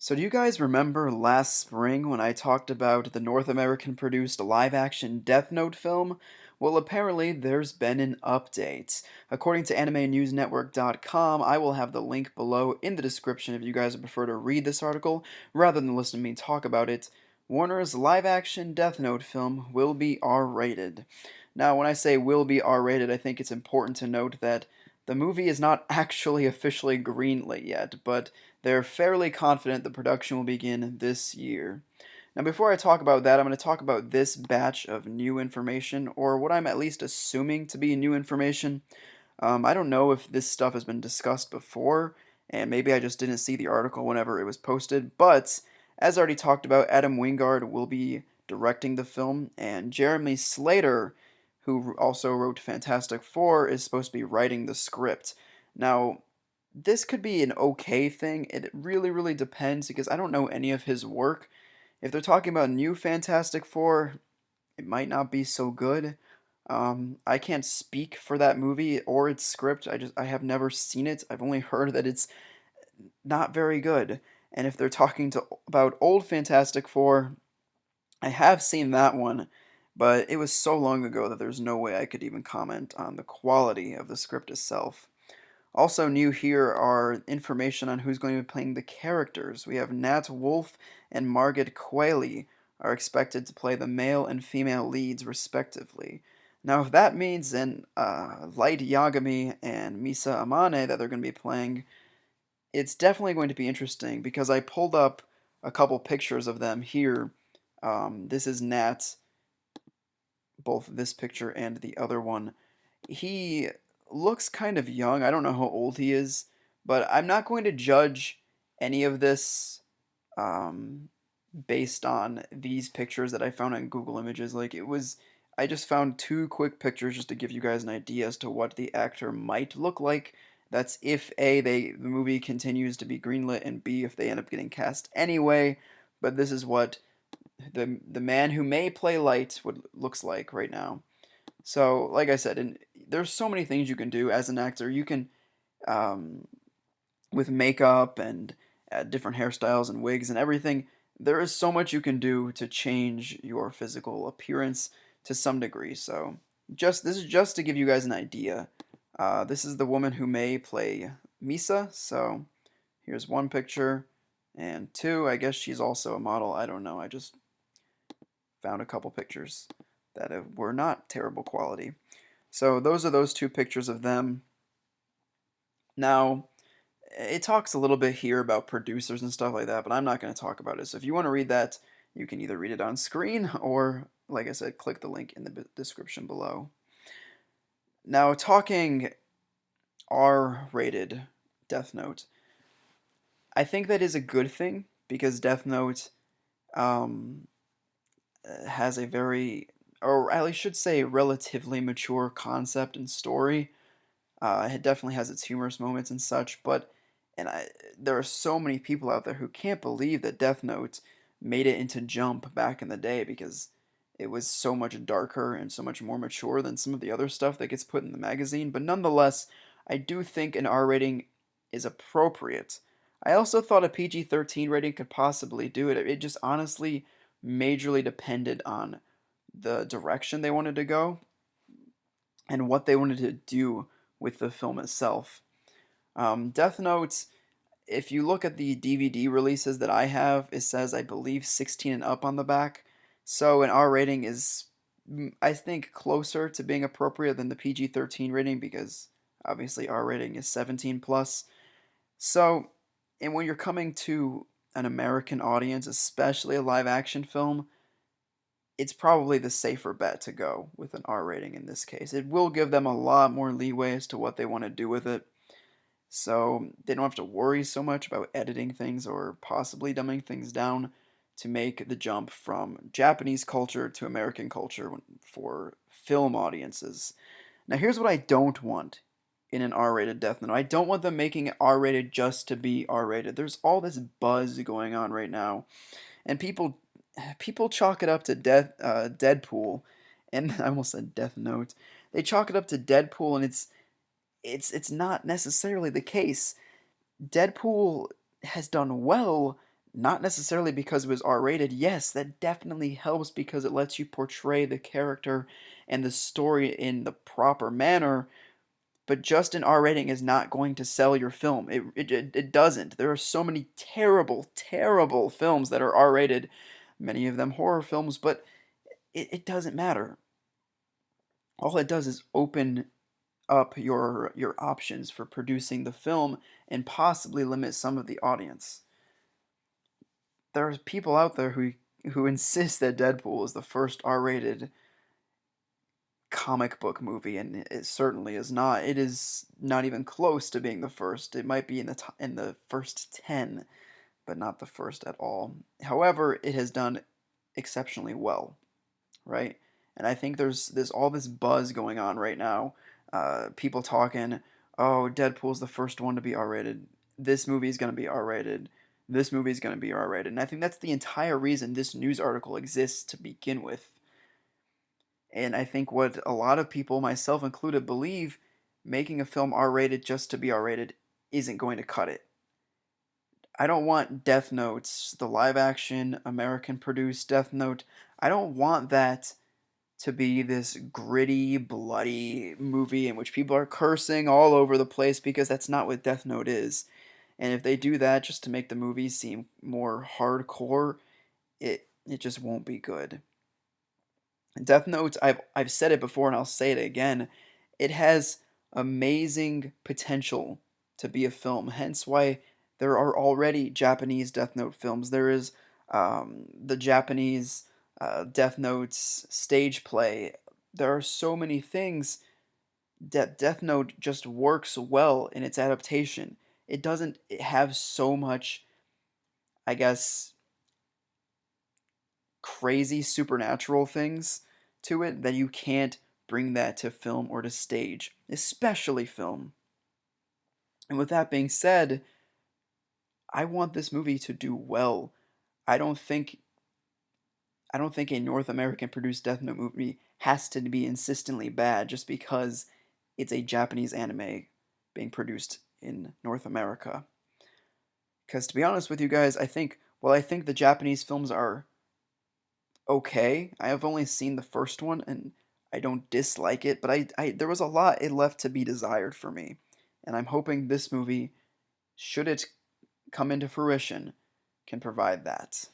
So, do you guys remember last spring when I talked about the North American produced live action Death Note film? Well, apparently there's been an update. According to AnimeNewsNetwork.com, I will have the link below in the description if you guys would prefer to read this article rather than listen to me talk about it. Warner's live action Death Note film will be R rated. Now, when I say will be R rated, I think it's important to note that the movie is not actually officially greenlit yet, but they're fairly confident the production will begin this year. Now, before I talk about that, I'm going to talk about this batch of new information, or what I'm at least assuming to be new information. I don't know if this stuff has been discussed before, and maybe I just didn't see the article whenever it was posted, but as I already talked about, Adam Wingard will be directing the film, and Jeremy Slater, who also wrote Fantastic Four, is supposed to be writing the script. Now, this could be an okay thing. It really, really depends because I don't know any of his work. If they're talking about new Fantastic Four, it might not be so good. I can't speak for that movie or its script. I have never seen it. I've only heard that it's not very good. And if they're talking about old Fantastic Four, I have seen that one, but it was so long ago that there's no way I could even comment on the quality of the script itself. Also new here are information on who's going to be playing the characters. We have Nat Wolff and Margaret Qualley are expected to play the male and female leads respectively. Now, if that means in Light Yagami and Misa Amane that they're going to be playing, it's definitely going to be interesting because I pulled up a couple pictures of them here. This is Nat, both this picture and the other one. He looks kind of young. I don't know how old he is, but I'm not going to judge any of this um, based on these pictures that I found on Google Images. I just found two quick pictures just to give you guys an idea as to what the actor might look like. That's if A, the movie continues to be greenlit, and B, if they end up getting cast anyway. But this is what the man who may play Light would looks like right now. So, like I said, and there's so many things you can do as an actor. You can, um, with makeup and different hairstyles and wigs and everything, there is so much you can do to change your physical appearance to some degree. So, just this is just to give you guys an idea. This is the woman who may play Misa. So, here's one picture, and two. I guess she's also a model. I don't know. I just found a couple pictures that were not terrible quality. So those are those two pictures of them. Now, it talks a little bit here about producers and stuff like that, but I'm not going to talk about it. So if you want to read that, you can either read it on screen or, like I said, click the link in the description below. Now, talking R-rated Death Note, I think that is a good thing because Death Note um, has a very, or I should say, relatively mature concept and story. It definitely has its humorous moments and such, but and I there are so many people out there who can't believe that Death Note made it into Jump back in the day because it was so much darker and so much more mature than some of the other stuff that gets put in the magazine. But nonetheless, I do think an R rating is appropriate. I also thought a PG-13 rating could possibly do it. It just honestly majorly depended on the direction they wanted to go and what they wanted to do with the film itself. Death Note, if you look at the DVD releases that I have, it says, I believe, 16 and up on the back. So an R rating is, I think, closer to being appropriate than the PG-13 rating because obviously R rating is 17 plus. So, and when you're coming to an American audience, especially a live action film, it's probably the safer bet to go with an R rating in this case. It will give them a lot more leeway as to what they want to do with it. So they don't have to worry so much about editing things or possibly dumbing things down to make the jump from Japanese culture to American culture for film audiences. Now, here's what I don't want in an R-rated Death Note. I don't want them making it R-rated just to be R-rated. There's all this buzz going on right now, and people chalk it up to Deadpool, and I almost said Death Note. They chalk it up to Deadpool, and it's not necessarily the case. Deadpool has done well, Not necessarily because it was R-rated. Yes, that definitely helps because it lets you portray the character and the story in the proper manner, but just an R rating is not going to sell your film. It doesn't. There are so many terrible, terrible films that are R rated, many of them horror films, but it doesn't matter. All it does is open up your options for producing the film and possibly limit some of the audience. There's people out there who insist that Deadpool is the first R-rated comic book movie, and it certainly is not. It is not even close to being the first. It might be in the first 10, but not the first at all. However, it has done exceptionally well, right? And I think there's all this buzz going on right now. People talking, oh, Deadpool's the first one to be R-rated. This movie is going to be R-rated. This movie is going to be R-rated. And I think that's the entire reason this news article exists to begin with. And I think what a lot of people, myself included, believe making a film R-rated just to be R-rated isn't going to cut it. I don't want Death Notes, the live action American produced Death Note. I don't want that to be this gritty, bloody movie in which people are cursing all over the place because that's not what Death Note is. And if they do that just to make the movie seem more hardcore, it just won't be good. Death Note, I've said it before and I'll say it again. It has amazing potential to be a film. Hence why there are already Japanese Death Note films. There is the Japanese Death Note's stage play. There are so many things that Death Note just works well in its adaptation. It doesn't have so much, I guess, crazy supernatural things to it that you can't bring that to film or to stage, especially film. And with that being said, I want this movie to do well. I don't think I don't think a North American produced Death Note movie has to be insistently bad just because it's a Japanese anime being produced in North America. Because to be honest with you guys, I think the Japanese films are okay. I have only seen the first one and I don't dislike it, but I there was a lot it left to be desired for me. And I'm hoping this movie, should it come into fruition, can provide that.